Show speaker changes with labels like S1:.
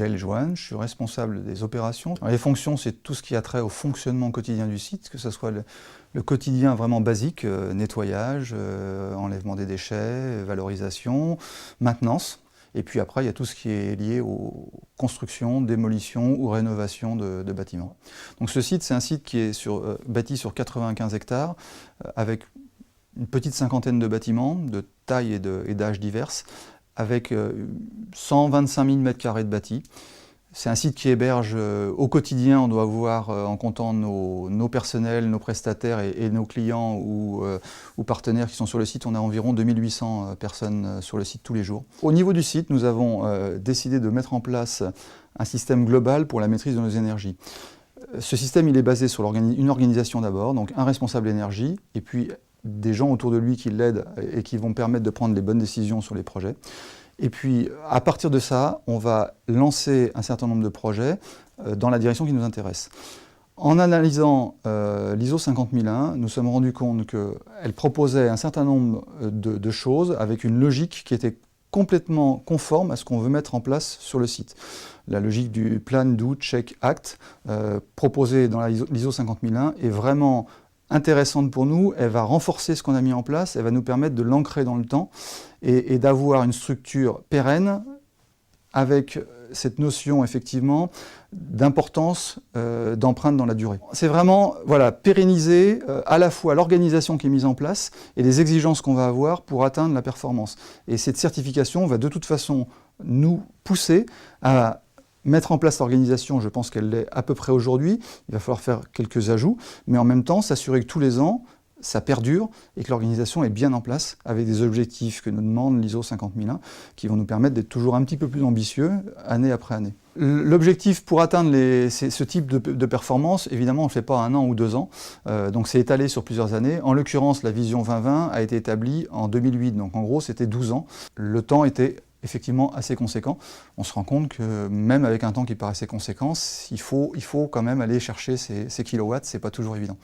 S1: m'appelle Johan, je suis responsable des opérations. Alors, les fonctions, c'est tout ce qui a trait au fonctionnement quotidien du site, que ce soit le quotidien vraiment basique, nettoyage, enlèvement des déchets, valorisation, maintenance. Et puis après, il y a tout ce qui est lié aux constructions, démolitions ou rénovations de bâtiments. Donc ce site, c'est un site qui est bâti sur 95 hectares, avec une petite cinquantaine de bâtiments, de taille et d'âge diverses, avec 125 000 m² de bâti. C'est un site qui héberge au quotidien, on doit avoir, en comptant nos personnels, nos prestataires et nos clients ou partenaires qui sont sur le site, on a environ 2800 personnes sur le site tous les jours. Au niveau du site, nous avons décidé de mettre en place un système global pour la maîtrise de nos énergies. Ce système, il est basé sur une organisation d'abord, donc un responsable énergie, et puis des gens autour de lui qui l'aident et qui vont permettre de prendre les bonnes décisions sur les projets. Et puis, à partir de ça, on va lancer un certain nombre de projets dans la direction qui nous intéresse. En analysant l'ISO 50001, nous nous sommes rendus compte qu'elle proposait un certain nombre de choses avec une logique qui était complètement conforme à ce qu'on veut mettre en place sur le site. La logique du Plan, Do, Check, Act, proposée dans l'ISO 50001, est vraiment intéressante pour nous. Elle va renforcer ce qu'on a mis en place, elle va nous permettre de l'ancrer dans le temps et d'avoir une structure pérenne avec cette notion effectivement d'importance d'empreinte dans la durée. C'est vraiment pérenniser à la fois l'organisation qui est mise en place et les exigences qu'on va avoir pour atteindre la performance. Et cette certification va de toute façon nous pousser à mettre en place l'organisation. Je pense qu'elle l'est à peu près aujourd'hui. Il va falloir faire quelques ajouts, mais en même temps s'assurer que tous les ans, ça perdure et que l'organisation est bien en place avec des objectifs que nous demande l'ISO 50001 qui vont nous permettre d'être toujours un petit peu plus ambitieux année après année. L'objectif pour atteindre ce type de performance, évidemment, on ne le fait pas en 1 an ou 2 ans, donc c'est étalé sur plusieurs années. En l'occurrence, la vision 2020 a été établie en 2008, donc en gros c'était 12 ans. Le temps était effectivement assez conséquent. On se rend compte que même avec un temps qui paraissait conséquent, il faut quand même aller chercher ces kilowatts, c'est pas toujours évident.